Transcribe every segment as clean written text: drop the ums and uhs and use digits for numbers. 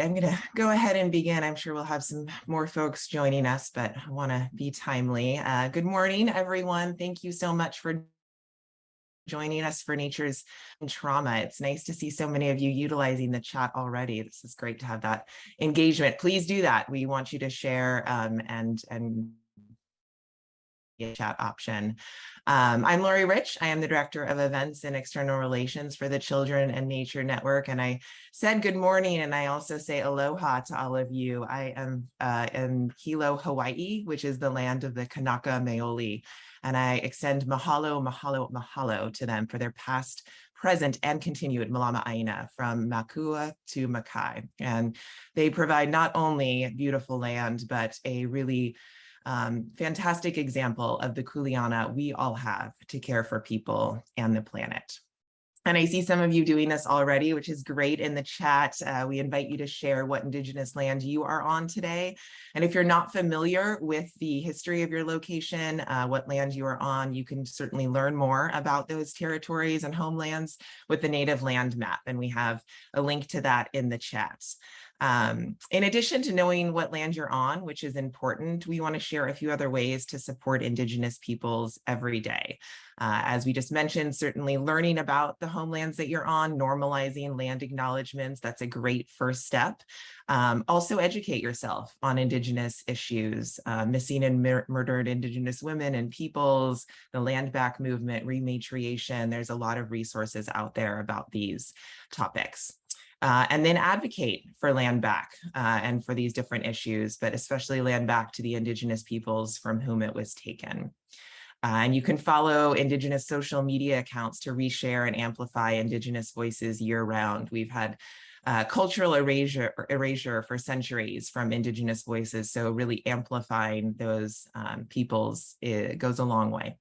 I'm going to go ahead and begin. I'm sure we'll have some more folks joining us, but I want to be timely. Good morning, everyone. Thank you so much for joining us for Nature's Trauma. It's nice to see so many of you utilizing the chat already. This is great to have that engagement. Please do that. We want you to share and chat option. I'm Lori Rich. I am the Director of Events and External Relations for the Children and Nature Network. And I said good morning, and I also say aloha to all of you. I am in Hilo, Hawaii, which is the land of the Kanaka Maoli. And I extend mahalo, mahalo, mahalo to them for their past, present, and continued malama aina from Makua to Makai. And they provide not only beautiful land, but a really fantastic example of the kuleana we all have to care for people and the planet. And I see some of you doing this already, which is great in the chat. We invite you to share what Indigenous land you are on today. And if you're not familiar with the history of your location, what land you are on, you can certainly learn more about those territories and homelands with the Native Land Map. And we have a link to that in the chat. In addition to knowing what land you're on, which is important, we want to share a few other ways to support Indigenous peoples every day. As we just mentioned, certainly learning about the homelands that you're on, normalizing land acknowledgements, that's a great first step. Also educate yourself on Indigenous issues, missing and murdered Indigenous women and peoples, the land back movement, rematriation. There's a lot of resources out there about these topics. And then advocate for land back and for these different issues, but especially land back to the Indigenous peoples from whom it was taken. And you can follow Indigenous social media accounts to reshare and amplify Indigenous voices year-round. We've had cultural erasure for centuries from Indigenous voices, so really amplifying those peoples goes a long way.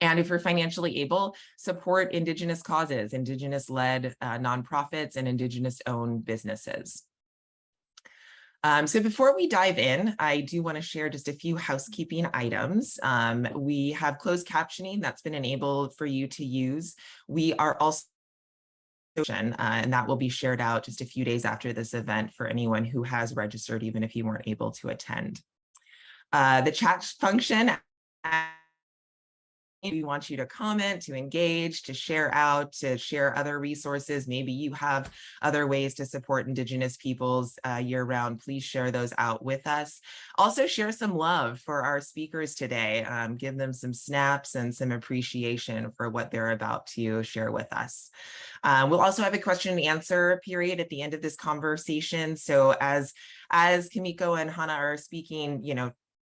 And if you're financially able, support Indigenous causes, Indigenous-led nonprofits, and Indigenous-owned businesses. So before we dive in, I do want to share just a few housekeeping items. We have closed captioning that's been enabled for you to use. We are also and that will be shared out just a few days after this event for anyone who has registered, even if you weren't able to attend. The chat function, we want you to comment, to engage, to share out, to share other resources. Maybe you have other ways to support Indigenous peoples year-round. Please share those out with us. Also share some love for our speakers today. Give them some snaps and some appreciation for what they're about to share with us. We'll also have a question and answer period at the end of this conversation. So as Kimiko and Hanaa are speaking,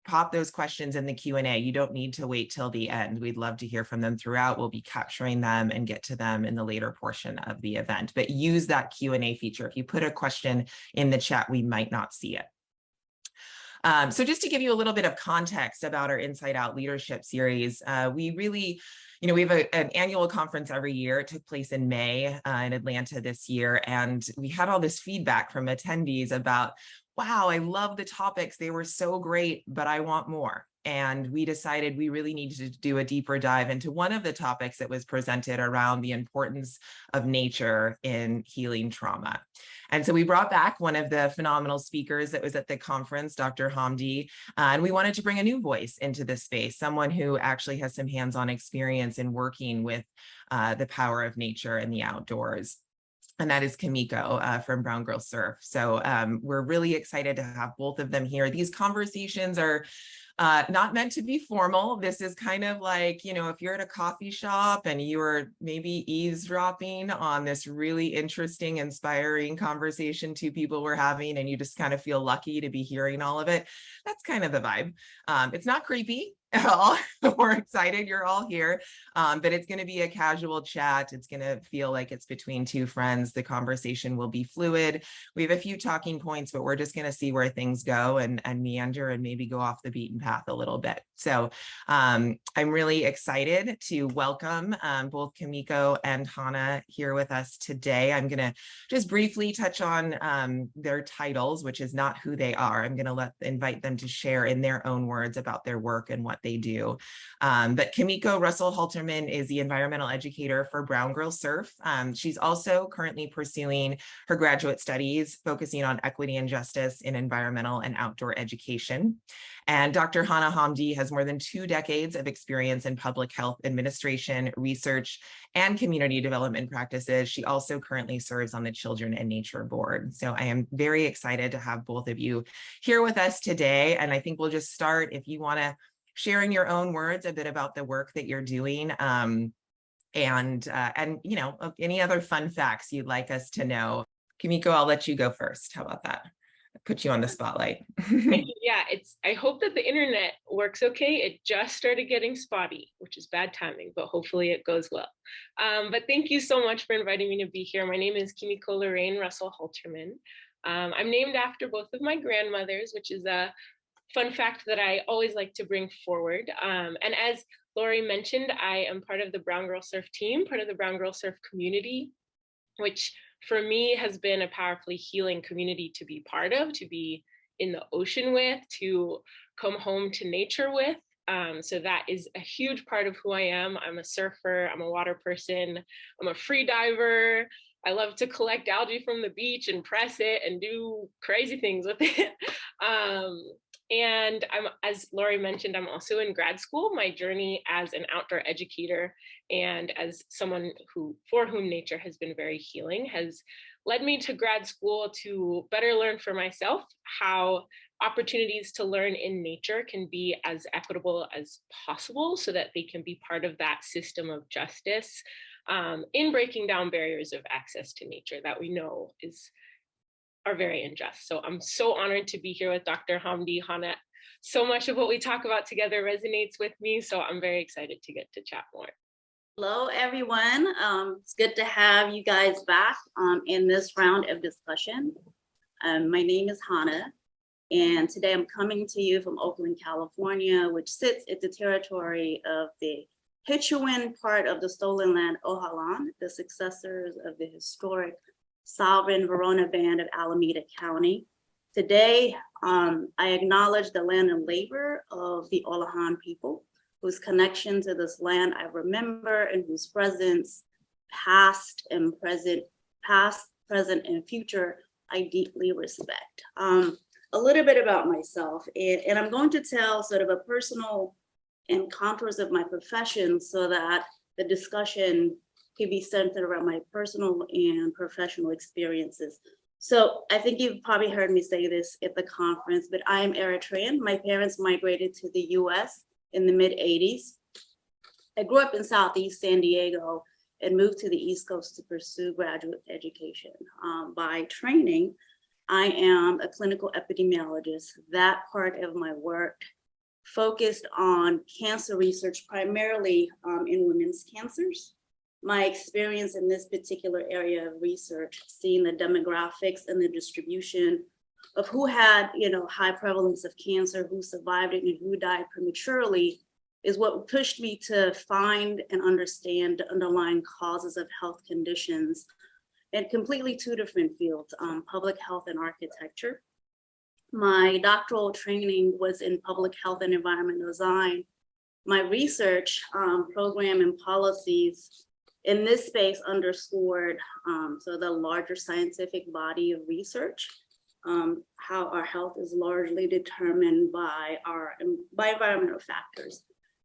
pop those questions in the Q&A. You don't need to wait till the end. We'd love to hear from them throughout. We'll be capturing them and get to them in the later portion of the event. But use that Q&A feature. If you put a question in the chat, we might not see it. So just to give you a little bit of context about our Inside Out Leadership Series, we really, we have an annual conference every year. It took place in May in Atlanta this year. And we had all this feedback from attendees about, wow, I love the topics. They were so great, but I want more. And we decided we really needed to do a deeper dive into one of the topics that was presented around the importance of nature in healing trauma. And so we brought back one of the phenomenal speakers that was at the conference, Dr. Hamdi, and we wanted to bring a new voice into this space, someone who actually has some hands-on experience in working with the power of nature and the outdoors. And that is Kimiko from Brown Girl Surf. So we're really excited to have both of them here. These conversations are not meant to be formal. This is kind of like, if you're at a coffee shop and you are maybe eavesdropping on this really interesting, inspiring conversation two people were having, and you just kind of feel lucky to be hearing all of it. That's kind of the vibe. It's not creepy at all. We're excited you're all here, but it's going to be a casual chat. It's going to feel like it's between two friends. The conversation will be fluid. We have a few talking points, but we're just going to see where things go and meander and maybe go off the beaten path a little bit. So I'm really excited to welcome both Kimiko and Hanaa here with us today. I'm going to just briefly touch on their titles, which is not who they are. I'm going to invite them to share in their own words about their work and what they do. But Kimiko Russell-Halterman is the environmental educator for Brown Girl Surf. She's also currently pursuing her graduate studies, focusing on equity and justice in environmental and outdoor education. And Dr. Hanaa Hamdi has more than 2 decades of experience in public health administration, research, and community development practices. She also currently serves on the Children and Nature Board. So I am very excited to have both of you here with us today. And I think we'll just start, if you want to share in your own words a bit about the work that you're doing, and you know, any other fun facts you'd like us to know. Kimiko, I'll let you go first. How about that? Put you on the spotlight. Yeah, I hope that the internet works okay. It just started getting spotty, which is bad timing, but hopefully it goes well. But thank you so much for inviting me to be here. My name is Kimiko Lorraine Russell-Halterman. I'm named after both of my grandmothers, which is a fun fact that I always like to bring forward. And as Lori mentioned, I am part of the Brown Girl Surf team, part of the Brown Girl Surf community, which for me has been a powerfully healing community to be part of, to be in the ocean with, to come home to nature with. So that is a huge part of who I am. I'm a surfer, I'm a water person, I'm a free diver. I love to collect algae from the beach and press it and do crazy things with it. And as Lori mentioned, I'm also in grad school. My journey as an outdoor educator and as someone for whom nature has been very healing has led me to grad school to better learn for myself how opportunities to learn in nature can be as equitable as possible so that they can be part of that system of justice in breaking down barriers of access to nature that we know are very unjust. So I'm so honored to be here with Dr. Hamdi. Hanaa, so much of what we talk about together resonates with me, so I'm very excited to get to chat more. Hello, everyone. It's good to have you guys back in this round of discussion. My name is Hanaa, and today I'm coming to you from Oakland, California, which sits in the territory of the Hitchewin part of the stolen land Ohalan, the successors of the historic sovereign Verona Band of Alameda County. Today, I acknowledge the land and labor of the Olahan people, whose connection to this land I remember and whose presence, past, present, and future, I deeply respect. A little bit about myself, and I'm going to tell sort of a personal and contours of my profession so that the discussion could be centered around my personal and professional experiences. So I think you've probably heard me say this at the conference, but I'm Eritrean. My parents migrated to the US in the mid-'80s. I grew up in Southeast San Diego and moved to the East Coast to pursue graduate education. By training, I am a clinical epidemiologist. That part of my work focused on cancer research, primarily in women's cancers. My experience in this particular area of research, seeing the demographics and the distribution of who had, high prevalence of cancer, who survived it, and who died prematurely, is what pushed me to find and understand the underlying causes of health conditions in completely 2 different fields, public health and architecture. My doctoral training was in public health and environmental design. My research program and policies in this space underscored so the larger scientific body of research, how our health is largely determined by environmental factors.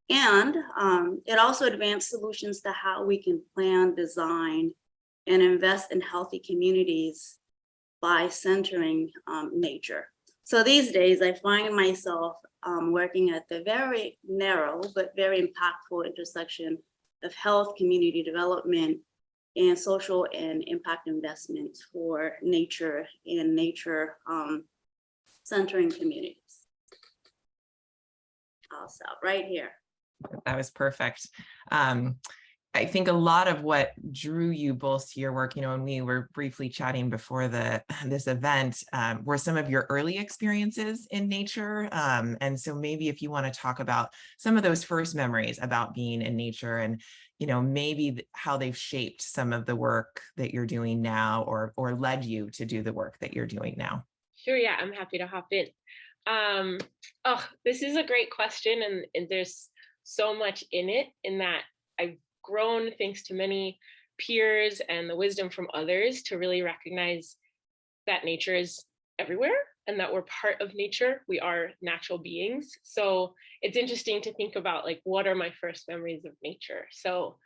And it also advanced solutions to how we can plan, design, and invest in healthy communities by centering nature. So these days I find myself working at the very narrow but very impactful intersection of health, community development, and social and impact investments for nature and nature centering communities. I'll stop right here. That was perfect. I think a lot of what drew you both to your work, when we were briefly chatting before this event, were some of your early experiences in nature. And so maybe if you want to talk about some of those first memories about being in nature and, maybe how they've shaped some of the work that you're doing now or led you to do the work that you're doing now. Sure, yeah, I'm happy to hop in. Oh, this is a great question, and there's so much in it, in that I've grown thanks to many peers and the wisdom from others to really recognize that nature is everywhere and that we're part of nature. We are natural beings. So it's interesting to think about, like, what are my first memories of nature? So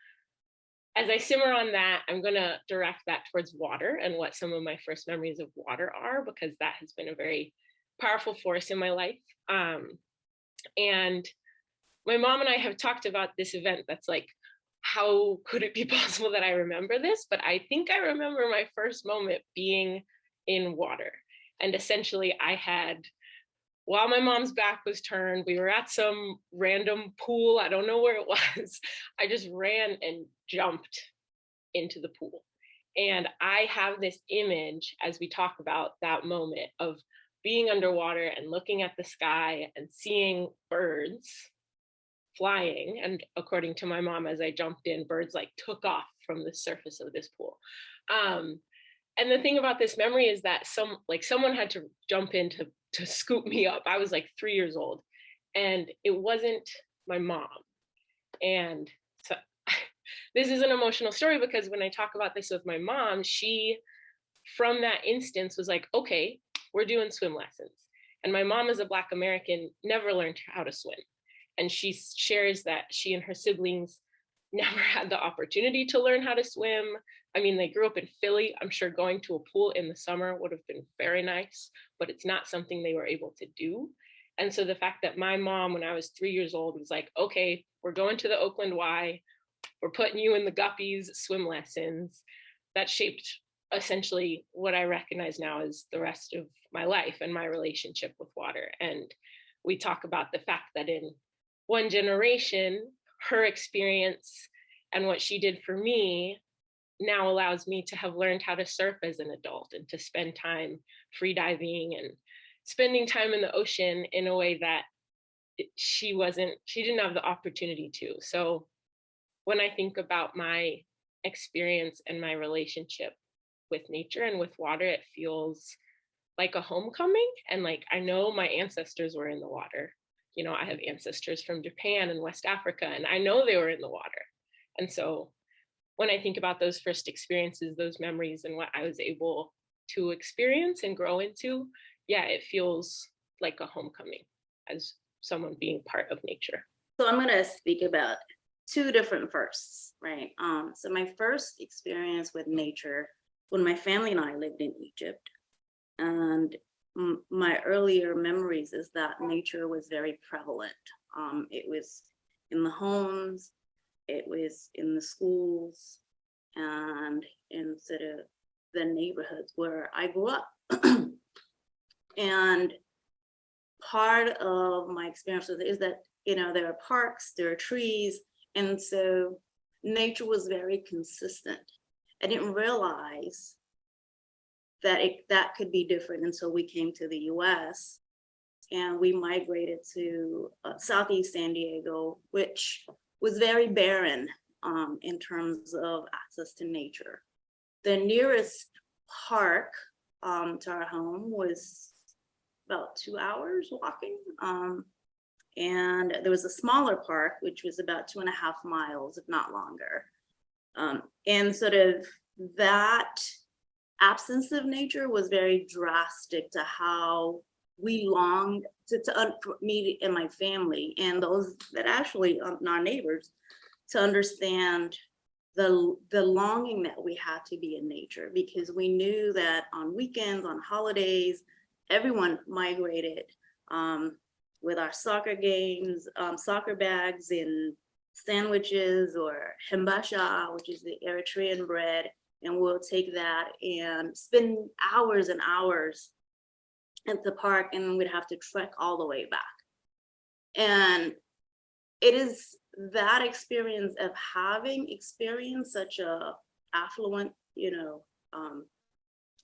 as I simmer on that, I'm going to direct that towards water and what some of my first memories of water are, because that has been a very powerful force in my life. And my mom and I have talked about this event that's like, how could it be possible that I remember this? But I think I remember my first moment being in water. And essentially, while my mom's back was turned, we were at some random pool. I don't know where it was. I just ran and jumped into the pool. And I have this image, as we talk about that moment, of being underwater and looking at the sky and seeing birds flying. And according to my mom, as I jumped in, birds like took off from the surface of this pool. And the thing about this memory is that someone had to jump in to scoop me up. I was like 3 years old, and it wasn't my mom. And so this is an emotional story, because when I talk about this with my mom, she, from that instance, was like, okay, we're doing swim lessons. And my mom, as a Black American, never learned how to swim. And she shares that she and her siblings never had the opportunity to learn how to swim. I mean, they grew up in Philly. I'm sure going to a pool in the summer would have been very nice, but it's not something they were able to do. And so the fact that my mom, when I was 3 years old, was like, okay, we're going to the Oakland Y, we're putting you in the Guppies swim lessons, that shaped essentially what I recognize now as the rest of my life and my relationship with water. And we talk about the fact that in one generation, her experience and what she did for me now allows me to have learned how to surf as an adult and to spend time free diving and spending time in the ocean in a way that she didn't have the opportunity to. So when I think about my experience and my relationship with nature and with water, it feels like a homecoming. And like, I know my ancestors were in the water. You know, I have ancestors from Japan and West Africa, and I know they were in the water. And so when I think about those first experiences, those memories, and what I was able to experience and grow into, yeah, it feels like a homecoming as someone being part of nature. So I'm going to speak about two different firsts, right? So my first experience with nature, when my family and I lived in Egypt, and my earlier memories is that nature was very prevalent. It was in the homes, it was in the schools, and in sort of the neighborhoods where I grew up. And part of my experience with it is that, you know, there are parks, there are trees, and so nature was very consistent. I didn't realize that that could be different until we came to the US and we migrated to Southeast San Diego, which was very barren in terms of access to nature. The nearest park to our home was about 2 hours walking. And there was a smaller park, which was about 2.5 miles, if not longer. And sort of that absence of nature was very drastic to how we longed to me and my family and those that actually our neighbors to understand the longing that we had to be in nature, because we knew that on weekends, on holidays, everyone migrated with our soccer games, soccer bags and sandwiches, or himbasha, which is the Eritrean bread. And we'll take that and spend hours and hours at the park, and we'd have to trek all the way back. And it is that experience of having experienced such a affluent,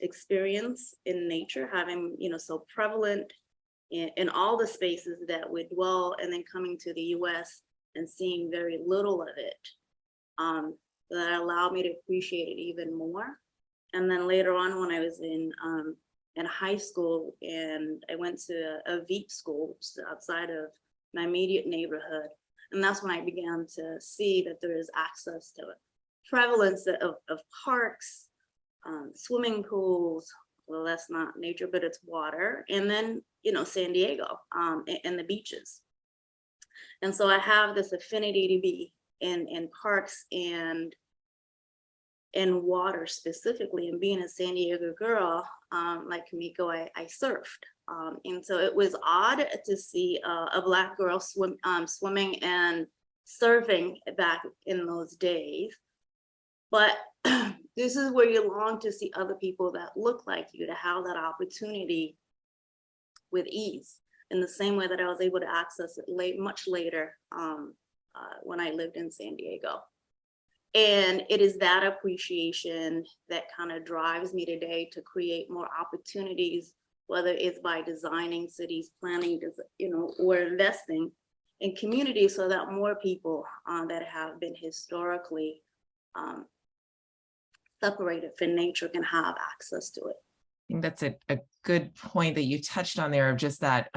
experience in nature, having, so prevalent in all the spaces that we dwell, and then coming to the US and seeing very little of it, that allowed me to appreciate it even more. And then later on, when I was in in high school, and I went to a VEEP school, which is outside of my immediate neighborhood. And that's when I began to see that there is access to prevalence of parks, swimming pools. Well, that's not nature, but it's water. And then, San Diego, and the beaches. And so I have this affinity to be in parks and in water specifically. And being a San Diego girl, like Kimiko, I surfed. And so it was odd to see a Black girl swimming and surfing back in those days. But this is where you long to see other people that look like you, to have that opportunity with ease, in the same way that I was able to access it much later when I lived in San Diego. And it is that appreciation that kind of drives me today to create more opportunities, whether it's by designing cities, planning, or investing in communities, so that more people that have been historically separated from nature can have access to it. I think that's a good point that you touched on there, of just that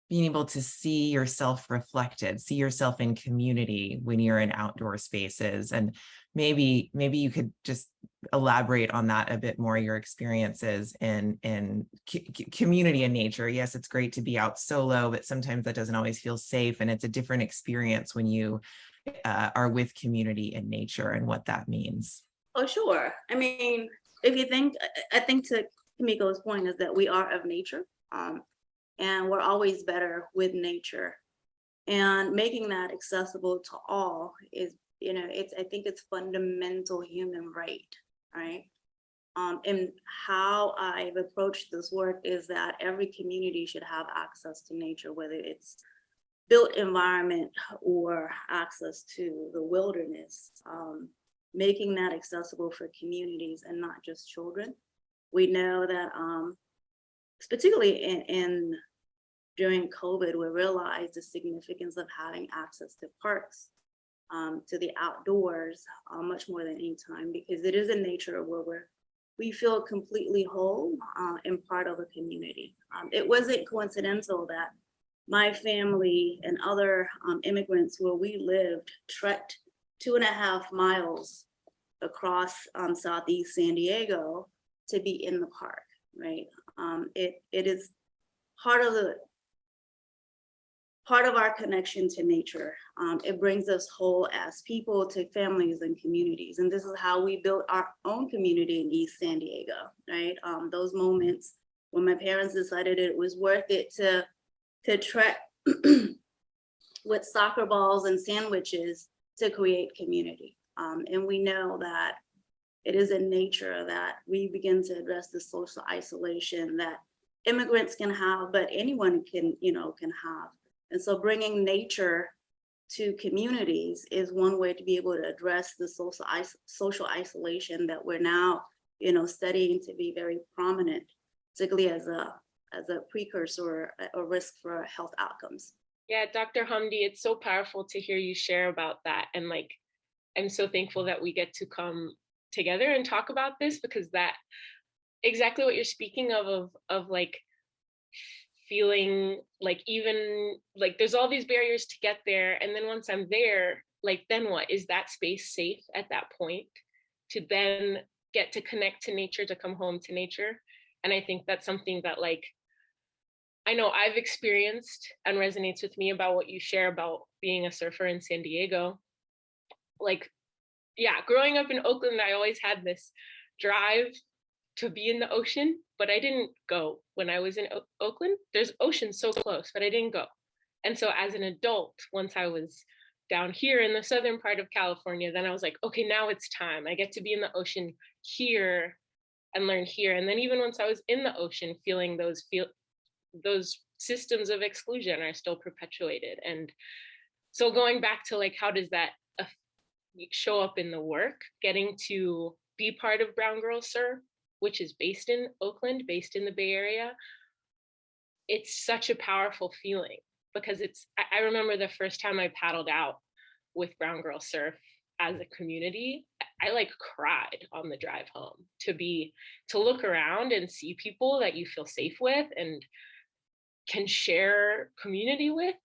being able to see yourself reflected, see yourself in community when you're in outdoor spaces. And maybe you could just elaborate on that a bit more, your experiences in community and nature. Yes, it's great to be out solo, but sometimes that doesn't always feel safe. And it's a different experience when you are with community and nature, and what that means. Oh, sure. I mean, if you think, I think to Kimiko's point is that we are of nature, and we're always better with nature, and making that accessible to all is, I think it's fundamental human right? And how I've approached this work is that every community should have access to nature, whether it's built environment or access to the wilderness. Making that accessible for communities and not just children. We know that, particularly during COVID, we realized the significance of having access to parks, to the outdoors, much more than any time, because it is in nature where we feel completely whole and part of a community. It wasn't coincidental that my family and other immigrants where we lived trekked 2.5 miles across Southeast San Diego to be in the park, right? It is part of our connection to nature. It brings us whole as people, to families and communities. And this is how we built our own community in East San Diego, right? Those moments when my parents decided it was worth it to trek with soccer balls and sandwiches to create community. And we know that it is in nature that we begin to address the social isolation that immigrants can have, but anyone can have. And so bringing nature to communities is one way to be able to address the social isolation that we're now, studying to be very prominent, particularly as a precursor or risk for health outcomes. Yeah, Dr. Hamdi, it's so powerful to hear you share about that. And I'm so thankful that we get to come together and talk about this, because that exactly what you're speaking of feeling even there's all these barriers to get there. And then once I'm there, then what? Is that space safe at that point to then get to connect to nature, to come home to nature? And I think that's something that I know I've experienced and resonates with me about what you share about being a surfer in San Diego. Growing up in Oakland, I always had this drive to be in the ocean, but I didn't go when I was in Oakland. There's ocean so close, but I didn't go. And so as an adult, once I was down here in the southern part of California, then I was like, okay, now it's time. I get to be in the ocean here and learn here. And then even once I was in the ocean, feeling those systems of exclusion are still perpetuated. And so going back to how does that show up in the work, getting to be part of Brown Girls Surf, which is based in Oakland, based in the Bay Area, it's such a powerful feeling, because I remember the first time I paddled out with Brown Girls Surf as a community, I like cried on the drive home to look around and see people that you feel safe with and can share community with,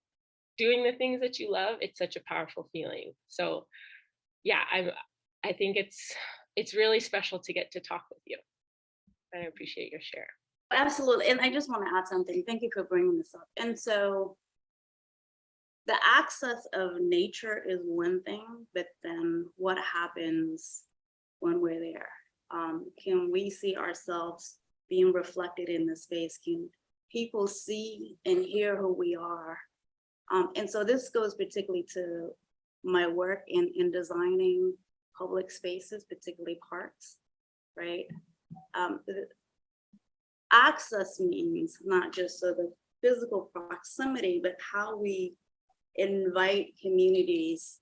doing the things that you love. It's such a powerful feeling. So yeah, I think it's really special to get to talk with you. And I appreciate your share. Absolutely. And I just want to add something. Thank you for bringing this up. And so the access of nature is one thing, but then what happens when we're there? Can we see ourselves being reflected in the space? Can people see and hear who we are? And so this goes particularly to my work in designing public spaces, particularly parks, right? Access means not just so the physical proximity, but how we invite communities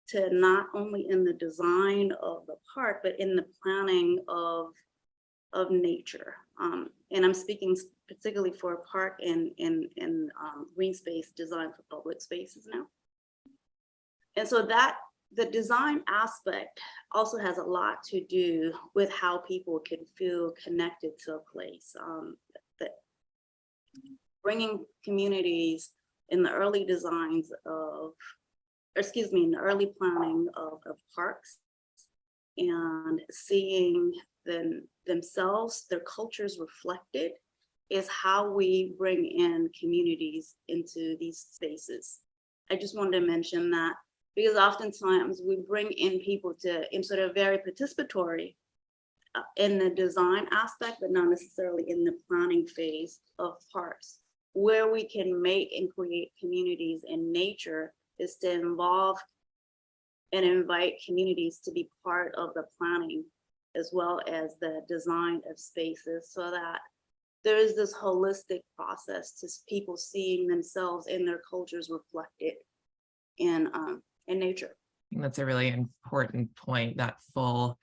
to not only in the design of the park, but in the planning of nature. And I'm speaking particularly for a park and green space design for public spaces now. And so that the design aspect also has a lot to do with how people can feel connected to a place. That bringing communities in the early designs of, in the early planning of parks, and seeing themselves, their cultures reflected, is how we bring in communities into these spaces. I just wanted to mention that because oftentimes we bring in people in sort of very participatory in the design aspect, but not necessarily in the planning phase of parks. Where we can make and create communities in nature is to involve and invite communities to be part of the planning as well as the design of spaces, so that there is this holistic process to people seeing themselves and their cultures reflected in nature. I think that's a really important point. That full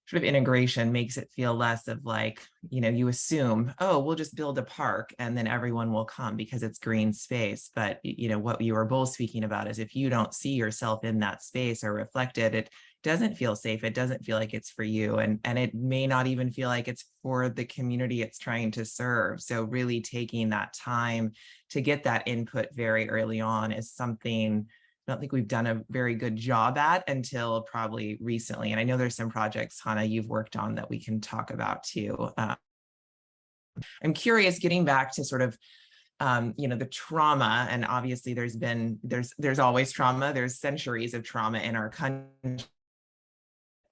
sort of integration makes it feel less of like, you assume, oh, we'll just build a park and then everyone will come because it's green space. But, what you were both speaking about is if you don't see yourself in that space or reflected, it doesn't feel safe. It doesn't feel like it's for you. And it may not even feel like it's for the community it's trying to serve. So really taking that time to get that input very early on is something I don't think we've done a very good job at until probably recently. And I know there's some projects, Hanaa, you've worked on that we can talk about too. I'm curious, getting back to sort of, the trauma, and obviously there's always trauma. There's centuries of trauma in our country.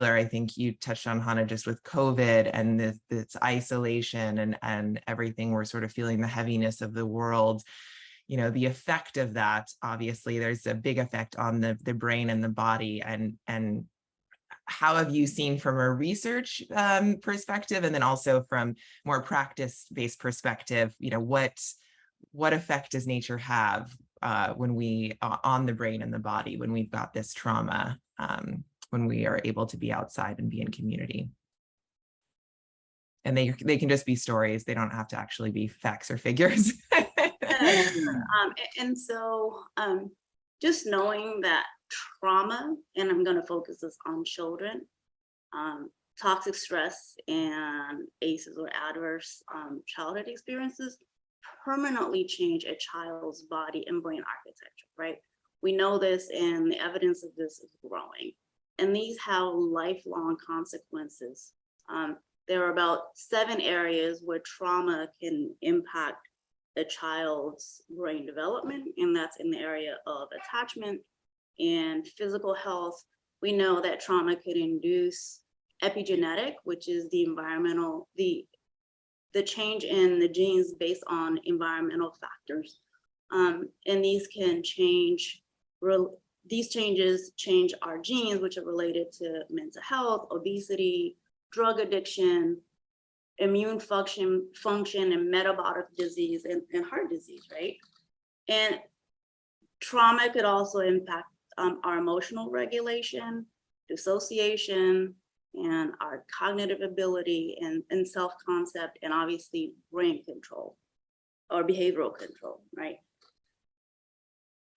I think you touched on, Hanaa, just with COVID and this isolation and everything. We're sort of feeling the heaviness of the world. The effect of that, obviously there's a big effect on the brain and the body, and how have you seen from a research perspective, and then also from more practice-based perspective, what effect does nature have when we on the brain and the body when we've got this trauma, when we are able to be outside and be in community? And they can just be stories. They don't have to actually be facts or figures. And so just knowing that trauma, and I'm going to focus this on children, toxic stress and ACEs or adverse childhood experiences permanently change a child's body and brain architecture, right? We know this, and the evidence of this is growing. And these have lifelong consequences. There are about 7 areas where trauma can impact a child's brain development, and that's in the area of attachment and physical health. We know that trauma could induce epigenetic, which is the environmental, the change in the genes based on environmental factors. And these can change, these changes change our genes, which are related to mental health, obesity, drug addiction, immune function and metabolic disease and heart disease, right? And trauma could also impact our emotional regulation, dissociation, and our cognitive ability and self-concept, and obviously brain control or behavioral control, right?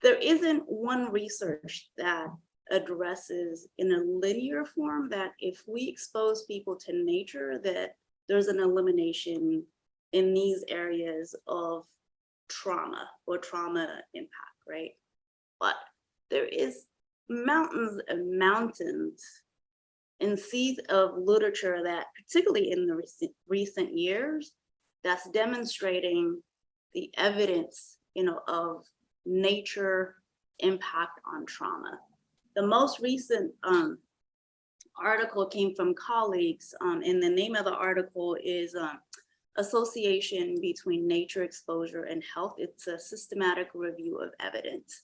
There isn't one research that addresses in a linear form, that if we expose people to nature, that there's an elimination in these areas of trauma or trauma impact, right? But there is mountains and mountains and seeds of literature that, particularly in the recent years, that's demonstrating the evidence, of nature impact on trauma. The most recent article came from colleagues, and the name of the article is Association Between Nature Exposure and Health. It's a systematic review of evidence.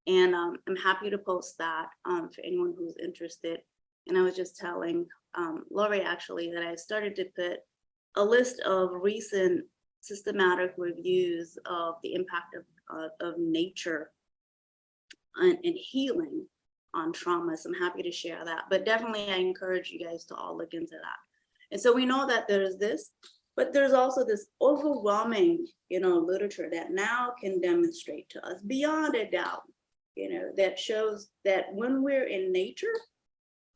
And I'm happy to post that for anyone who's interested. And I was just telling Lori actually that I started to put a list of recent systematic reviews of the impact of nature and healing on trauma. So I'm happy to share that. But definitely I encourage you guys to all look into that. And so we know that there's this, but there's also this overwhelming, literature that now can demonstrate to us beyond a doubt, that shows that when we're in nature,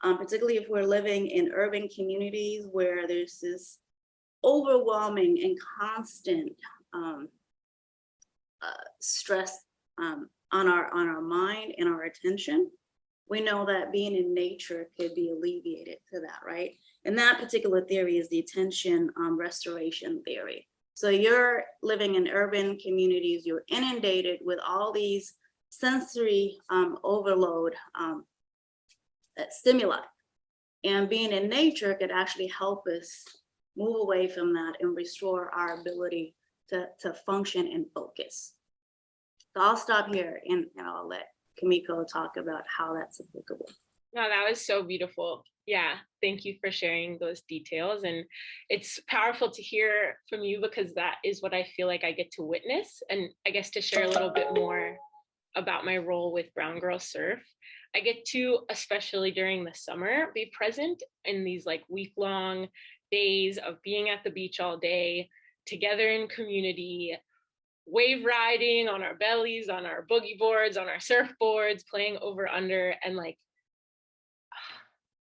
particularly if we're living in urban communities where there's this overwhelming and constant stress on our mind and our attention, we know that being in nature could be alleviated to that, right? And that particular theory is the attention restoration theory. So you're living in urban communities, you're inundated with all these sensory overload stimuli, and being in nature could actually help us move away from that and restore our ability to function and focus. So I'll stop here and I'll let Kimiko talk about how that's applicable. No, that was so beautiful. Yeah, thank you for sharing those details. And it's powerful to hear from you because that is what I feel like I get to witness. And I guess to share a little bit more about my role with Brown Girl Surf, I get to, especially during the summer, be present in these like week-long days of being at the beach all day, together in community, wave riding on our bellies, on our boogie boards, on our surfboards, playing over under. And like,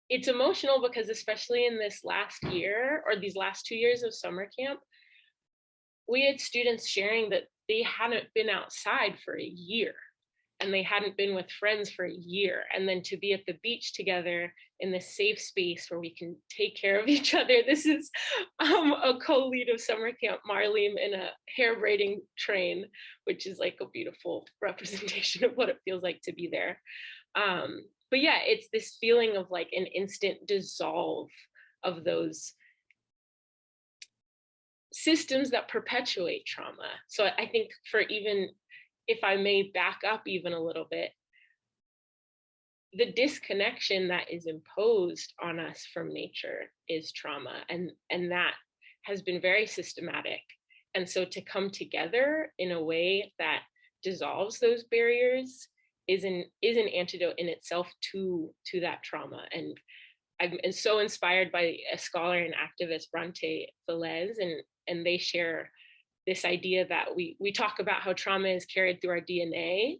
it's emotional because especially in this last year or these last 2 years of summer camp, we had students sharing that they hadn't been outside for a year and they hadn't been with friends for a year. And then to be at the beach together in this safe space where we can take care of each other. This is a co-lead of summer camp, Marlene, in a hair braiding train, which is like a beautiful representation of what it feels like to be there. But yeah, it's this feeling of like an instant dissolve of those systems that perpetuate trauma. So I think for even, if I may back up even a little bit, the disconnection that is imposed on us from nature is trauma, and that has been very systematic. And so to come together in a way that dissolves those barriers is an antidote in itself to that trauma. And I'm so inspired by a scholar and activist, Bronte Velez, and they share this idea that we talk about how trauma is carried through our DNA,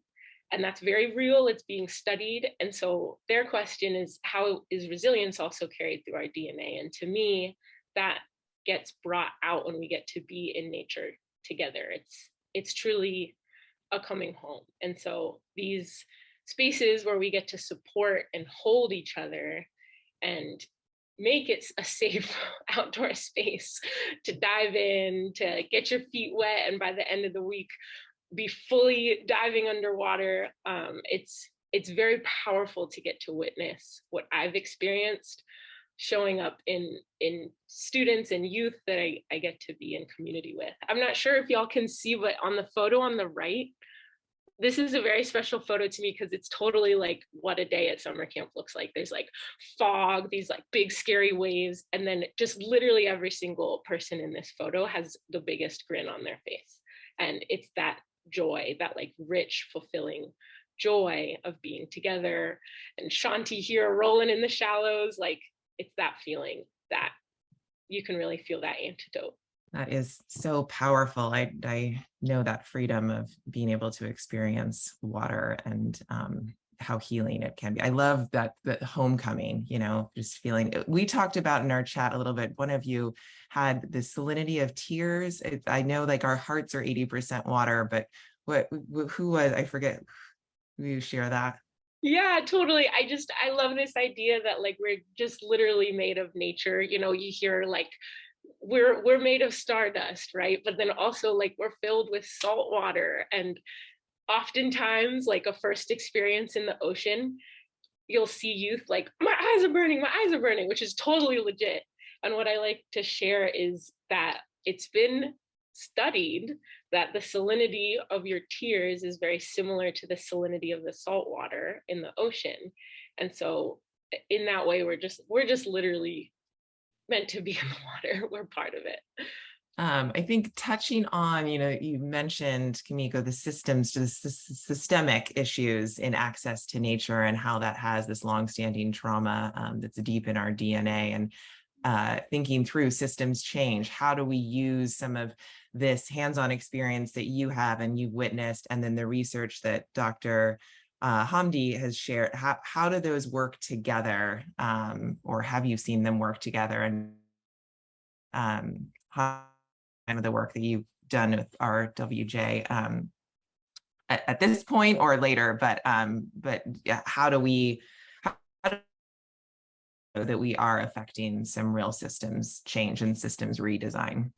and that's very real, it's being studied. And so their question is, how is resilience also carried through our DNA? And to me, that gets brought out when we get to be in nature together. It's truly a coming home. And so these spaces where we get to support and hold each other and make it a safe outdoor space to dive in, to get your feet wet, and by the end of the week, be fully diving underwater. It's very powerful to get to witness what I've experienced showing up in students and youth that I get to be in community with. I'm not sure if y'all can see, but on the photo on the right, this is a very special photo to me because it's totally like what a day at summer camp looks like. There's like fog, these like big scary waves, and then just literally every single person in this photo has the biggest grin on their face. And it's that joy, that like rich, fulfilling joy of being together. And Shanti here rolling in the shallows, like it's that feeling that you can really feel that antidote. That is so powerful. I know that freedom of being able to experience water and how healing it can be. I love that homecoming, you know, just feeling. We talked about in our chat a little bit. One of you had the salinity of tears. I know like our hearts are 80% water, but who was, I forget. Will you share that? Yeah, totally. I love this idea that like we're just literally made of nature. You know, you hear like we're made of stardust, right? But then also like we're filled with salt water, and oftentimes like a first experience in the ocean, you'll see youth like, my eyes are burning, which is totally legit. And what I like to share is that it's been studied that the salinity of your tears is very similar to the salinity of the salt water in the ocean. And so in that way, we're just literally meant to be in the water. We're part of it. I think touching on, you know, you mentioned, Kimiko, the systems, just the systemic issues in access to nature and how that has this longstanding trauma that's deep in our DNA, and thinking through systems change. How do we use some of this hands-on experience that you have and you've witnessed, and then the research that Dr. Hamdi has shared? How do those work together, or have you seen them work together? And how of the work that you've done with RWJ at this point or later, but yeah, how do we know that we are affecting some real systems change and systems redesign?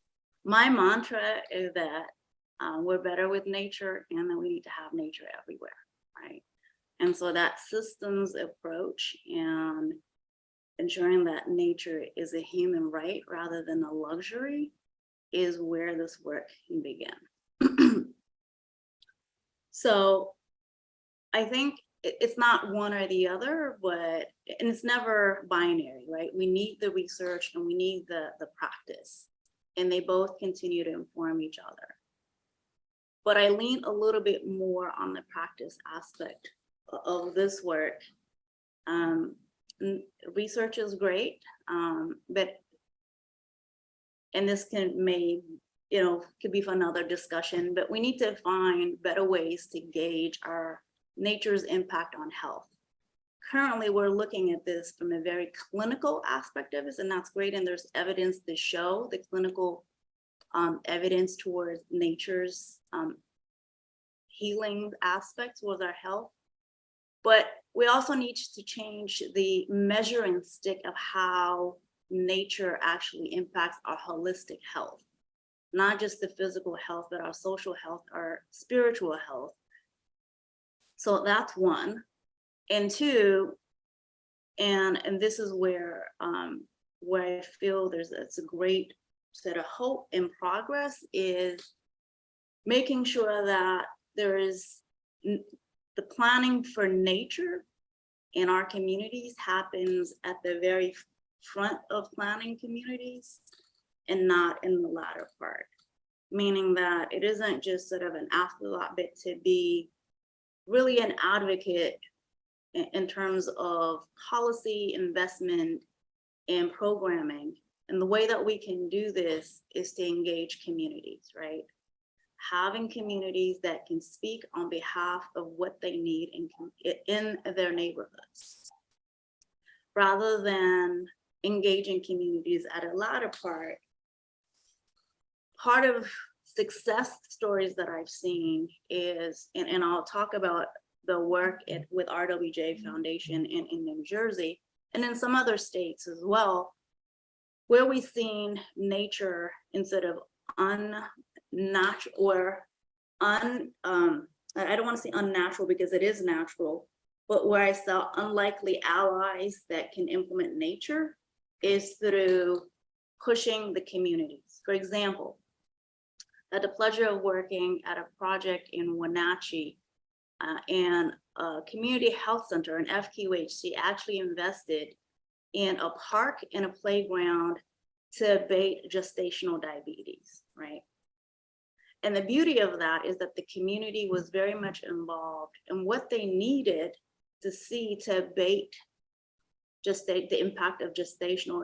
My mantra is that we're better with nature, and that we need to have nature everywhere, right? And so that systems approach and ensuring that nature is a human right rather than a luxury is where this work can begin. So I think it's not one or the other, but, and it's never binary, right? We need the research and we need the practice, and they both continue to inform each other. But I lean a little bit more on the practice aspect of this work. Research is great, but, and this could be for another discussion, but we need to find better ways to gauge our nature's impact on health. Currently, we're looking at this from a very clinical aspect of it, and that's great. And there's evidence to show the clinical evidence towards nature's healing aspects with our health. But we also need to change the measuring stick of how nature actually impacts our holistic health, not just the physical health, but our social health, our spiritual health. So that's one. And two, and this is where I feel it's a great set of hope and progress, is making sure that there is the planning for nature in our communities happens at the very front of planning communities and not in the latter part, meaning that it isn't just sort of an afterthought, but to be really an advocate in terms of policy, investment, and programming. And the way that we can do this is to engage communities, right? Having communities that can speak on behalf of what they need in their neighborhoods, rather than engaging communities at a latter part. Part of success stories that I've seen is, and I'll talk about the work with RWJ Foundation in New Jersey and in some other states as well, where we've seen nature instead of unnatural or I don't want to say unnatural because it is natural, but where I saw unlikely allies that can implement nature is through pushing the communities. For example, I had the pleasure of working at a project in Wenatchee, and a community health center, an FQHC, actually invested in a park and a playground to abate gestational diabetes, right? And the beauty of that is that the community was very much involved in what they needed to see to abate the impact of gestational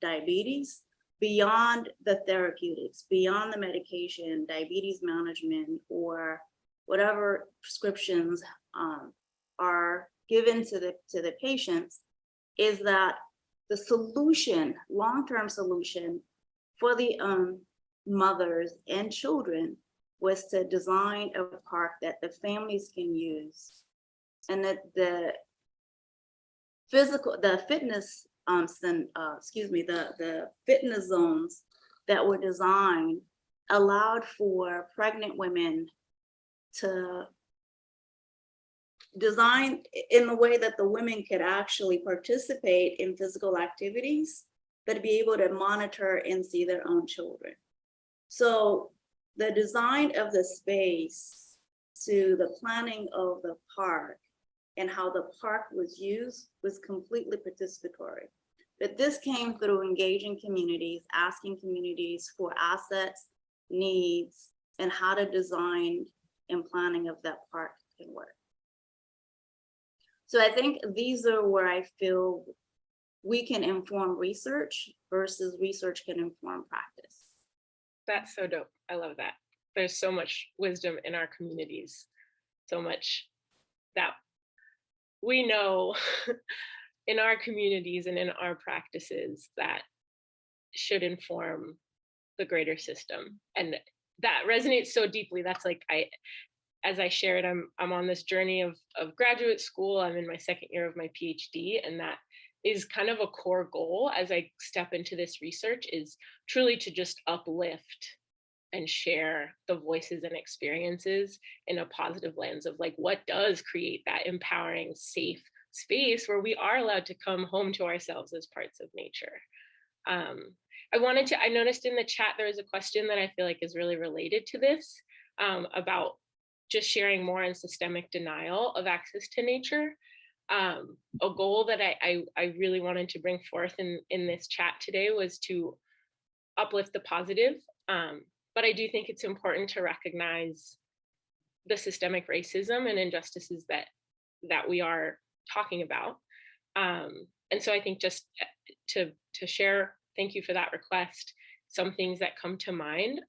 diabetes beyond the therapeutics, beyond the medication, diabetes management, or whatever prescriptions are given to the patients is that the solution, long-term solution for the mothers and children was to design a park that the families can use, and that the fitness the fitness zones that were designed allowed for pregnant women to design in the way that the women could actually participate in physical activities, but be able to monitor and see their own children. So the design of the space to the planning of the park and how the park was used was completely participatory. But this came through engaging communities, asking communities for assets, needs, and how to design and planning of that park can work. So I think these are where I feel we can inform research versus research can inform practice. That's so dope. I love that. There's so much wisdom in our communities, so much that we know in our communities and in our practices that should inform the greater system. And that resonates so deeply. That's like, as I shared, I'm on this journey of graduate school. I'm in my second year of my PhD, and that is kind of a core goal as I step into this research, is truly to just uplift and share the voices and experiences in a positive lens of like, what does create that empowering, safe space where we are allowed to come home to ourselves as parts of nature. I noticed in the chat, there was a question that I feel like is really related to this, about just sharing more on systemic denial of access to nature. A goal that I really wanted to bring forth in this chat today was to uplift the positive. But I do think it's important to recognize the systemic racism and injustices that we are talking about. And so I think just to share, thank you for that request, some things that come to mind.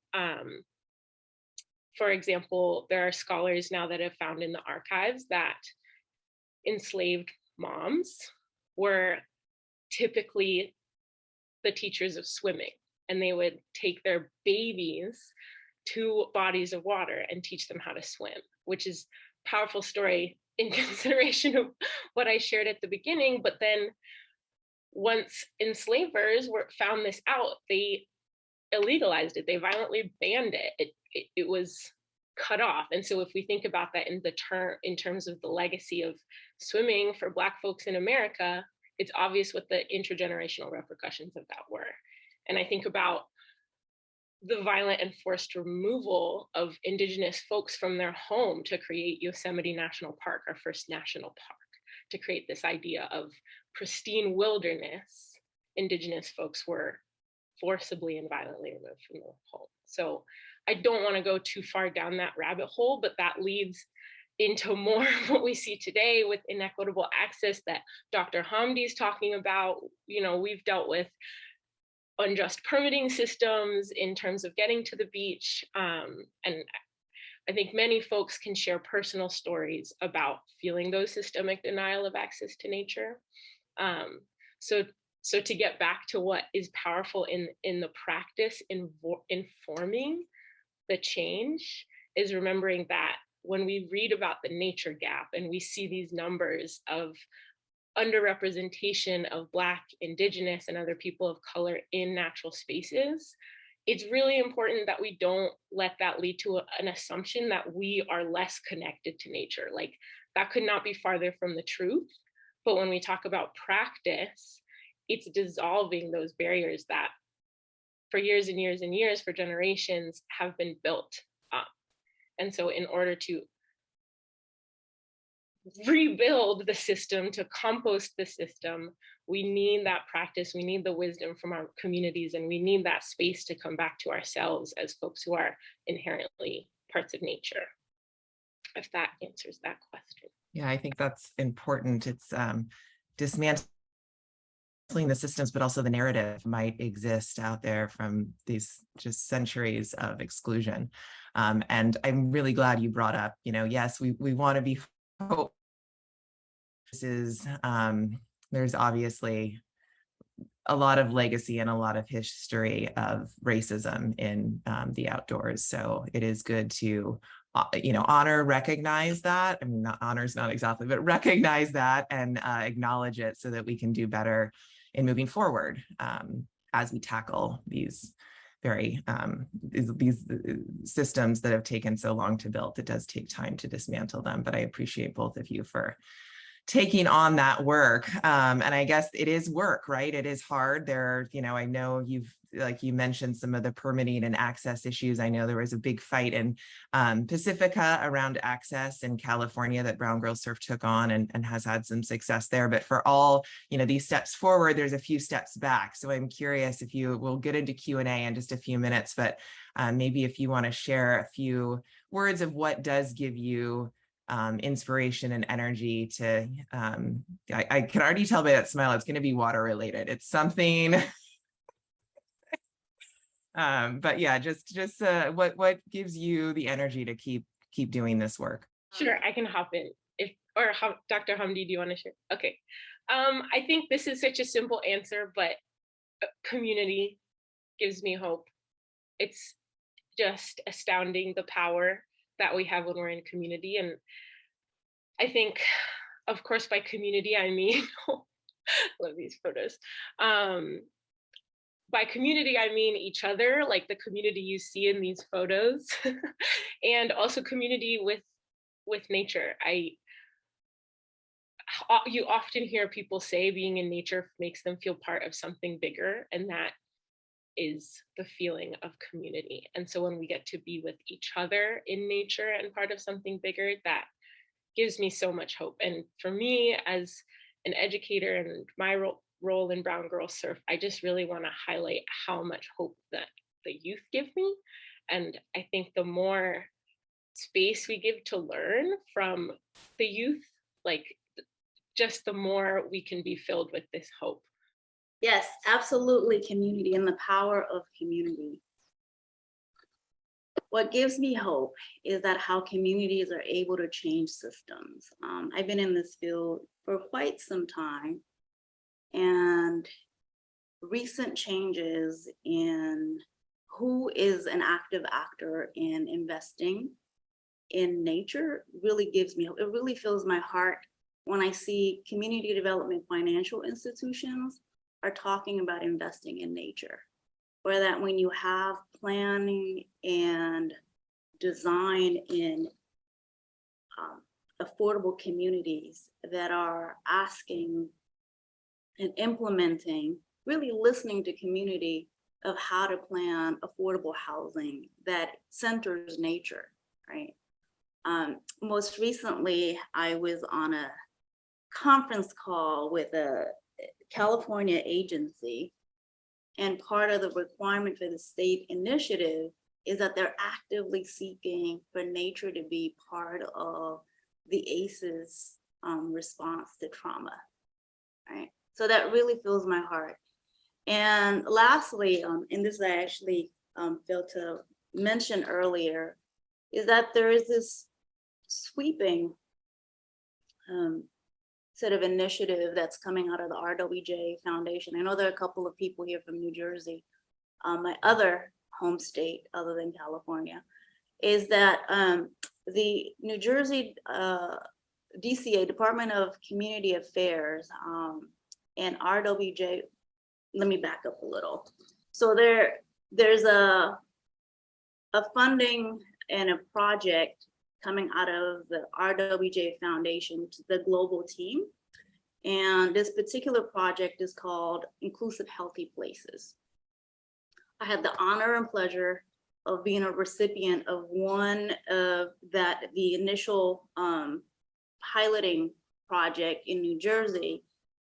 For example, there are scholars now that have found in the archives that enslaved moms were typically the teachers of swimming, and they would take their babies to bodies of water and teach them how to swim, which is a powerful story in consideration of what I shared at the beginning. But then once enslavers found this out, they illegalized it. They violently banned it. It was cut off. And so if we think about that in terms of the legacy of swimming for Black folks in America, it's obvious what the intergenerational repercussions of that were. And I think about the violent and forced removal of Indigenous folks from their home to create Yosemite National Park, our first national park, to create this idea of pristine wilderness. Indigenous folks were forcibly and violently removed from their home. So I don't want to go too far down that rabbit hole, but that leads into more of what we see today with inequitable access that Dr. Hamdi is talking about. You know, we've dealt with unjust permitting systems in terms of getting to the beach. And I think many folks can share personal stories about feeling those systemic denial of access to nature. So to get back to what is powerful in the practice informing the change is remembering that when we read about the nature gap and we see these numbers of underrepresentation of Black, Indigenous, and other people of color in natural spaces, it's really important that we don't let that lead to an assumption that we are less connected to nature. Like, that could not be farther from the truth. But when we talk about practice, it's dissolving those barriers that for years and years and years, for generations, have been built up. And so in order to rebuild the system, to compost the system, we need that practice, we need the wisdom from our communities, and we need that space to come back to ourselves as folks who are inherently parts of nature. If that answers that question. Yeah, I think that's important. It's dismantling the systems, but also the narrative might exist out there from these just centuries of exclusion. And I'm really glad you brought up, yes, we want to be hopeful This is, there's obviously a lot of legacy and a lot of history of racism in the outdoors. So it is good to, honor, recognize that. I mean, not honor is not exactly, but recognize that and acknowledge it so that we can do better in moving forward as we tackle these very these systems that have taken so long to build. It does take time to dismantle them, but I appreciate both of you for taking on that work. And I guess it is work, right? It is hard. There, I know you mentioned some of the permitting and access issues. I know there was a big fight in Pacifica around access in California that Brown Girl Surf took on and has had some success there. But for all, these steps forward, there's a few steps back. So I'm curious if we'll get into Q&A in just a few minutes, but maybe if you want to share a few words of what does give you inspiration and energy to, I can already tell by that smile, it's going to be water related. It's something, but yeah, just what gives you the energy to keep doing this work? Sure, I can hop in. Dr. Hamdi, do you want to share? Okay. I think this is such a simple answer, but community gives me hope. It's just astounding the power that we have when we're in community. And I think, of course, by community, I mean, love these photos. By community, I mean each other, like the community you see in these photos, and also community with nature. You often hear people say being in nature makes them feel part of something bigger, and that is the feeling of community. And so when we get to be with each other in nature and part of something bigger, that gives me so much hope. And for me as an educator and my role in Brown Girl Surf, I just really want to highlight how much hope that the youth give me. And I think the more space we give to learn from the youth, like just the more we can be filled with this hope. Yes, absolutely, community and the power of community. What gives me hope is that how communities are able to change systems. I've been in this field for quite some time, and recent changes in who is an active actor in investing in nature really gives me hope. It really fills my heart when I see community development financial institutions are talking about investing in nature, or that when you have planning and design in affordable communities that are asking and implementing, really listening to community of how to plan affordable housing that centers nature, right? Most recently, I was on a conference call with a California agency, and part of the requirement for the state initiative is that they're actively seeking for nature to be part of the ACE's response to trauma, right? So that really fills my heart. And lastly, and this I actually failed to mention earlier, is that there is this sweeping sort of initiative that's coming out of the RWJ Foundation. I know there are a couple of people here from New Jersey, my other home state other than California, is that the New Jersey DCA, Department of Community Affairs, and RWJ, let me back up a little. So there's a funding and a project coming out of the RWJ Foundation to the global team. And this particular project is called Inclusive Healthy Places. I had the honor and pleasure of being a recipient of one of the initial piloting project in New Jersey,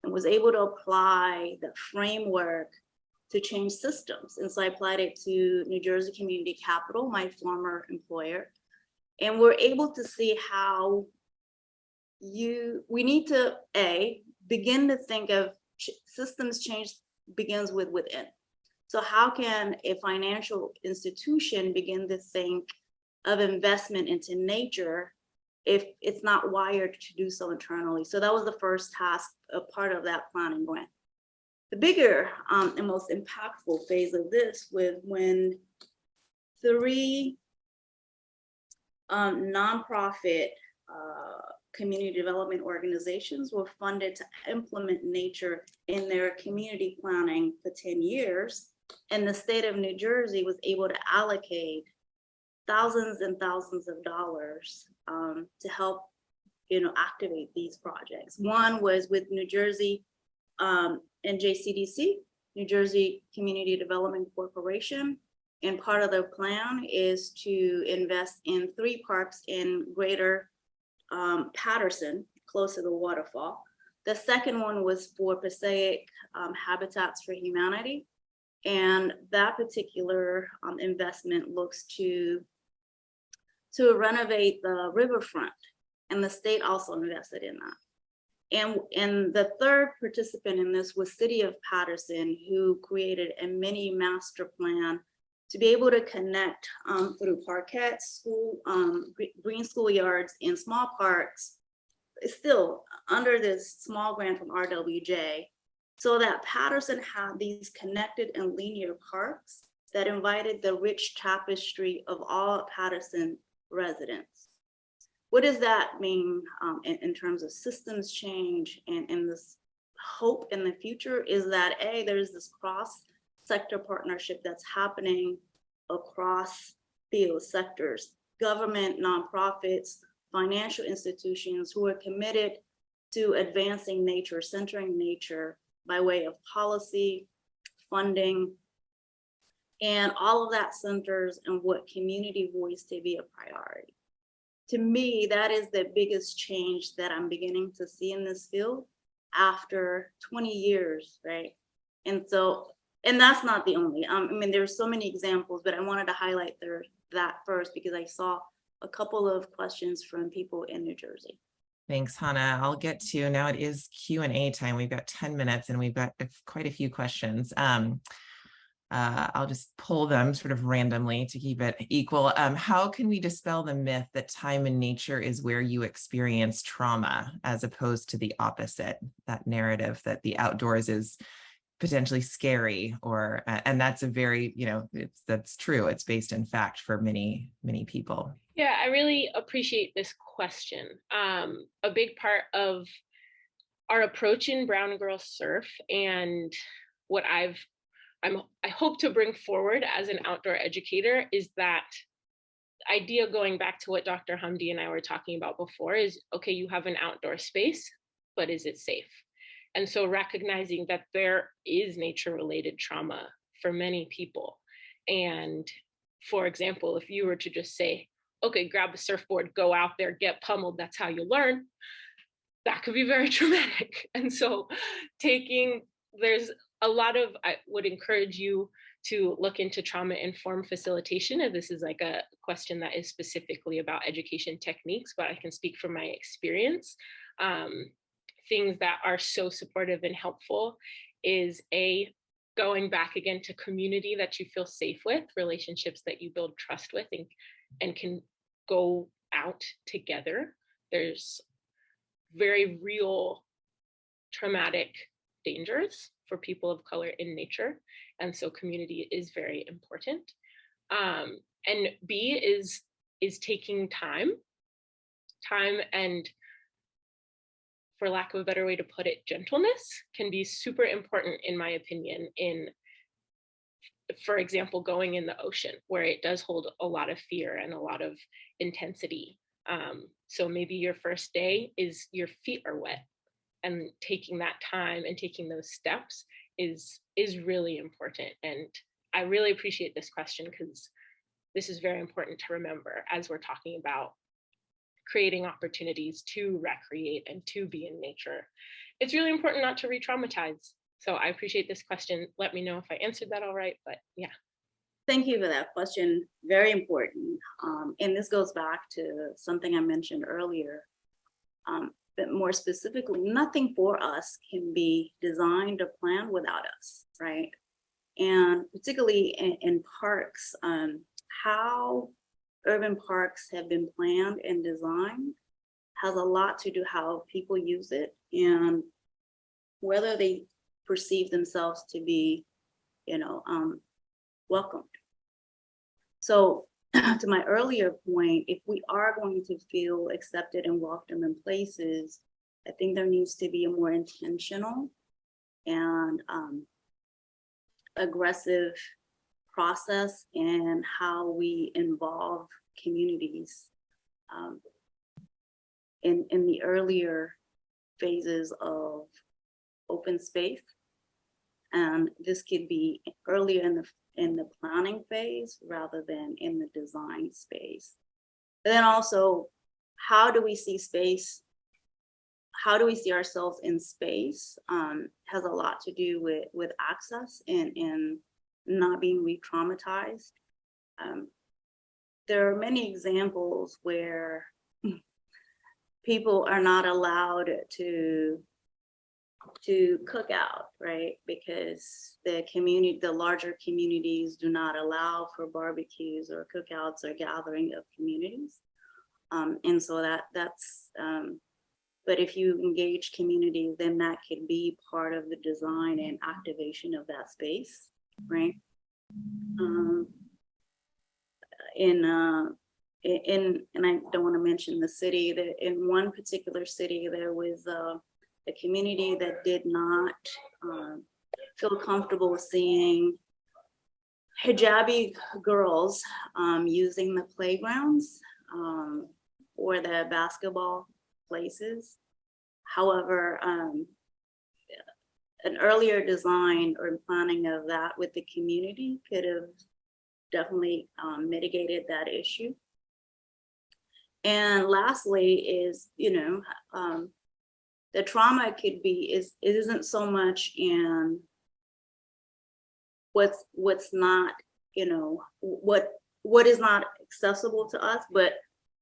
and was able to apply the framework to change systems. And so I applied it to New Jersey Community Capital, my former employer. And we're able to see how we need to, begin to think of systems change begins within. So how can a financial institution begin to think of investment into nature if it's not wired to do so internally. So that was the first task, a part of that planning grant. The bigger and most impactful phase of this was when 3 nonprofit community development organizations were funded to implement nature in their community planning for 10 years. And the state of New Jersey was able to allocate thousands and thousands of dollars to help, activate these projects. One was with New Jersey NJCDC, New Jersey Community Development Corporation. And part of their plan is to invest in 3 parks in greater Patterson, close to the waterfall. The second one was for Passaic Habitats for Humanity. And that particular investment looks to renovate the riverfront. And the state also invested in that. And the third participant in this was City of Patterson, who created a mini master plan to be able to connect through parkettes, school, green schoolyards, and small parks, still under this small grant from RWJ, so that Patterson had these connected and linear parks that invited the rich tapestry of all Patterson residents. What does that mean in terms of systems change and this hope in the future is that there's this cross-sector partnership that's happening across field sectors, government, nonprofits, financial institutions who are committed to advancing nature, centering nature by way of policy, funding, and all of that centers and what community voice to be a priority. To me, that is the biggest change that I'm beginning to see in this field after 20 years, right? And that's not the only, there's so many examples, but I wanted to highlight that first because I saw a couple of questions from people in New Jersey. Thanks, Hanaa. I'll get to, now it is Q&A time. We've got 10 minutes and we've got quite a few questions. I'll just pull them sort of randomly to keep it equal. How can we dispel the myth that time in nature is where you experience trauma as opposed to the opposite, that narrative that the outdoors is potentially scary and that's a very, that's true. It's based in fact for many, many people. Yeah, I really appreciate this question. A big part of our approach in Brown Girl Surf and what I hope to bring forward as an outdoor educator is that idea, going back to what Dr. Hamdi and I were talking about before, is, okay, you have an outdoor space, but is it safe? And so recognizing that there is nature-related trauma for many people. And for example, if you were to just say, okay, grab a surfboard, go out there, get pummeled, that's how you learn, that could be very traumatic. And so there's a lot of, I would encourage you to look into trauma-informed facilitation. And this is like a question that is specifically about education techniques, but I can speak from my experience. Things that are so supportive and helpful is going back again to community that you feel safe with, relationships that you build trust with and can go out together. There's very real traumatic dangers for people of color in nature. And so community is very important. And B is taking time and, for lack of a better way to put it, gentleness can be super important, in my opinion, in, for example, going in the ocean, where it does hold a lot of fear and a lot of intensity. So maybe your first day is your feet are wet, and taking that time and taking those steps is really important. And I really appreciate this question because this is very important to remember as we're talking about creating opportunities to recreate and to be in nature. It's really important not to re-traumatize. So I appreciate this question. Let me know if I answered that all right, but yeah. Thank you for that question. Very important. And this goes back to something I mentioned earlier. But more specifically, nothing for us can be designed or planned without us, right? And particularly in parks, how urban parks have been planned and designed has a lot to do how people use it and whether they perceive themselves to be, welcomed. So to my earlier point, if we are going to feel accepted and welcome in places, I think there needs to be a more intentional and aggressive process in how we involve communities in the earlier phases of open space. And this could be earlier in the planning phase rather than in the design space. But then also, how do we see space? How do we see ourselves in space? Has a lot to do with access and not being re-traumatized. There are many examples where people are not allowed to cook out, right? Because the larger communities do not allow for barbecues or cookouts or gathering of communities. And so that's, but if you engage communities, then that could be part of the design and activation of that space, right? And I don't want to mention the city, that in one particular city, there was a community that did not feel comfortable seeing hijabi girls using the playgrounds or the basketball places. However, an earlier design or planning of that with the community could have definitely mitigated that issue. And lastly is, the trauma could be, it isn't so much in what's not, what is not accessible to us, but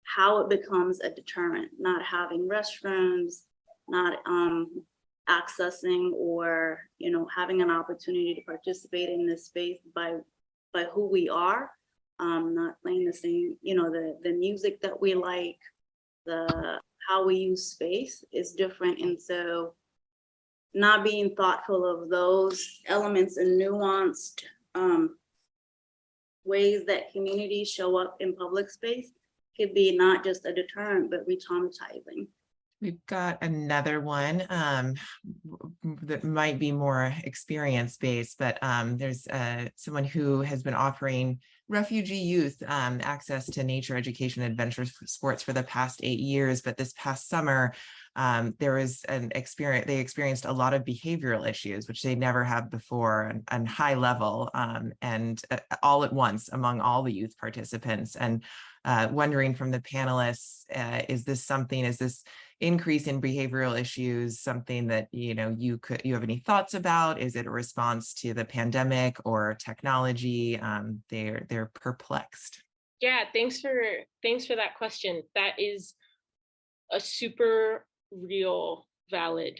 how it becomes a deterrent, not having restrooms, not accessing or, having an opportunity to participate in this space by who we are, not playing the same, the music that we like, how we use space is different. And so not being thoughtful of those elements and nuanced ways that communities show up in public space could be not just a deterrent, but re-traumatizing. We've got another one that might be more experience-based, but there's someone who has been offering refugee youth access to nature education and adventure sports for the past 8 years. But this past summer, there was they experienced a lot of behavioral issues, which they never have before, and high level, and all at once among all the youth participants. And wondering from the panelists, is this increase in behavioral issues something that you have any thoughts about? Is it a response to the pandemic or technology? They're perplexed. Yeah, thanks for that question. That is a super real, valid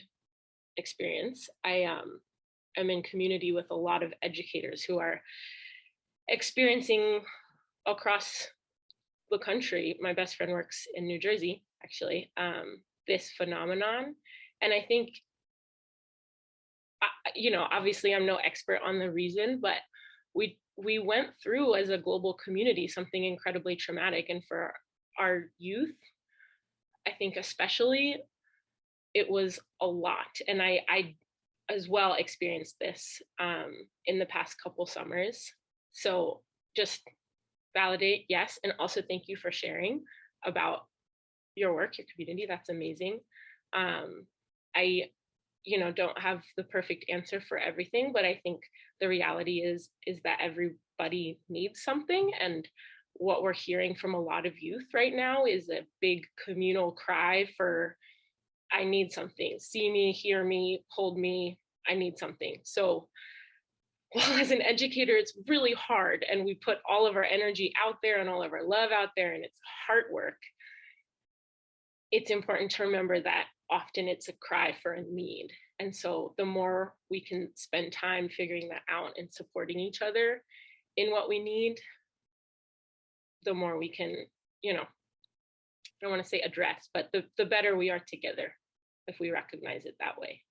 experience. I am in community with a lot of educators who are experiencing across the country. My best friend works in New Jersey, actually, this phenomenon. And I think, obviously I'm no expert on the reason, but we went through as a global community something incredibly traumatic. And for our youth, I think especially, it was a lot. And I as well experienced this in the past couple summers. So just validate, yes. And also thank you for sharing about your work, your community. That's amazing. I don't have the perfect answer for everything, but I think the reality is that everybody needs something. And what we're hearing from a lot of youth right now is a big communal cry for, I need something. See me, hear me, hold me, I need something. So well, as an educator, it's really hard, and we put all of our energy out there and all of our love out there, and it's hard work. It's important to remember that often it's a cry for a need. And so the more we can spend time figuring that out and supporting each other in what we need, the more we can, don't want to say address, but the better we are together if we recognize it that way.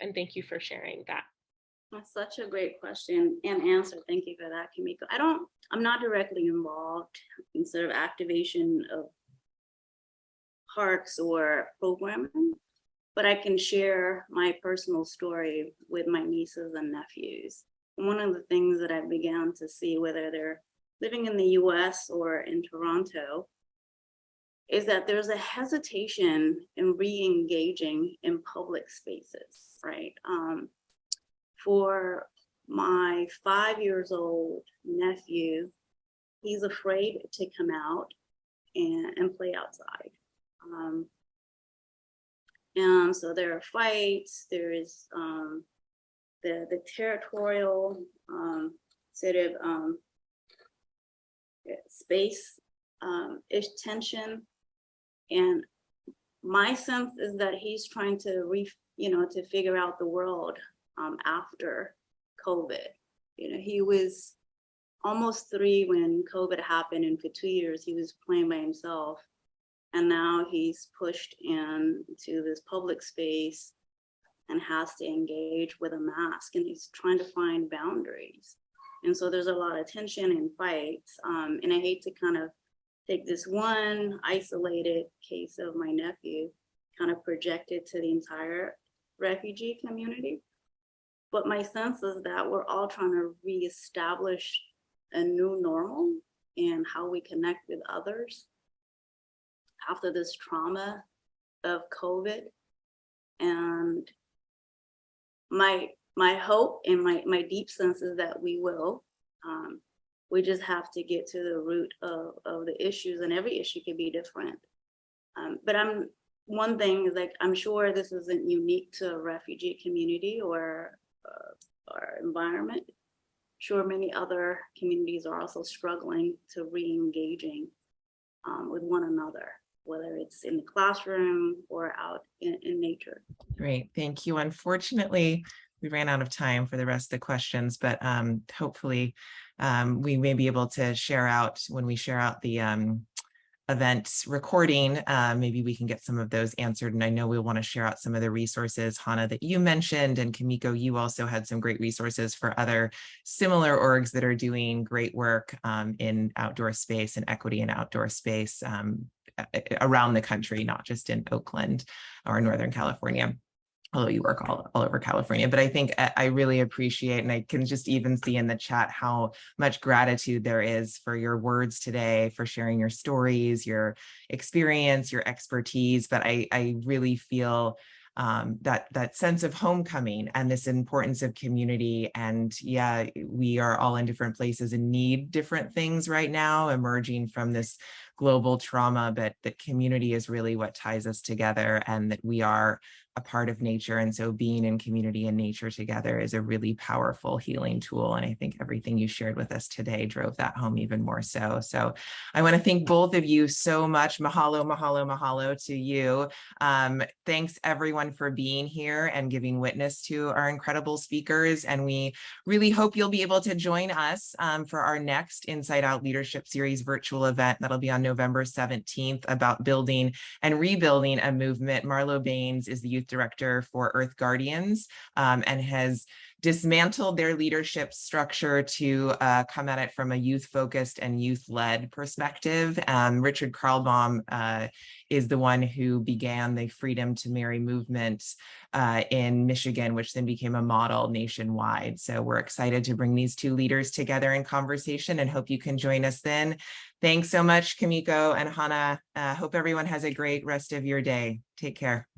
And thank you for sharing that. That's such a great question and answer. Thank you for that, Kimiko. I'm not directly involved in sort of activation of parks or programming, but I can share my personal story with my nieces and nephews. One of the things that I began to see, whether they're living in the US or in Toronto, is that there's a hesitation in re-engaging in public spaces, right? For my 5-year-old nephew, he's afraid to come out and play outside. And so there are fights, there is the territorial sort of space ish tension. And my sense is that he's trying to to figure out the world after COVID. He was almost 3 when COVID happened, and for 2 years he was playing by himself. And now he's pushed into this public space and has to engage with a mask, and he's trying to find boundaries. And so there's a lot of tension and fights. And I hate to kind of take this one isolated case of my nephew, kind of project it to the entire refugee community. But my sense is that we're all trying to reestablish a new normal and how we connect with others after this trauma of COVID. And my hope and my deep sense is that we will. We just have to get to the root of the issues, and every issue can be different. But one thing is, like, I'm sure this isn't unique to a refugee community or environment. Sure, many other communities are also struggling to re-engaging with one another, whether it's in the classroom or out in nature. Great, thank you. Unfortunately, we ran out of time for the rest of the questions, but hopefully we may be able to share out, when we share out the event recording, maybe we can get some of those answered. And I know we'll want to share out some of the resources, Hanaa, that you mentioned, and Kimiko, you also had some great resources for other similar orgs that are doing great work in outdoor space and equity in outdoor space around the country, not just in Oakland or Northern California, although you work all over California. But I think I really appreciate, and I can just even see in the chat how much gratitude there is for your words today, for sharing your stories, your experience, your expertise. But I really feel that sense of homecoming and this importance of community. And yeah, we are all in different places and need different things right now, emerging from this global trauma, but that community is really what ties us together, and that we are a part of nature. And so being in community and nature together is a really powerful healing tool. And I think everything you shared with us today drove that home even more so. So I want to thank both of you so much. Mahalo, mahalo, mahalo to you. Thanks everyone for being here and giving witness to our incredible speakers. And we really hope you'll be able to join us for our next Inside Out Leadership Series virtual event. That'll be on November 17th, about building and rebuilding a movement. Marlo Baines is the youth director for Earth Guardians and has dismantled their leadership structure to come at it from a youth-focused and youth-led perspective. Richard Karlbaum is the one who began the Freedom to Marry movement in Michigan, which then became a model nationwide. So we're excited to bring these two leaders together in conversation and hope you can join us then. Thanks so much, Kimiko and Hanaa. Hope everyone has a great rest of your day. Take care.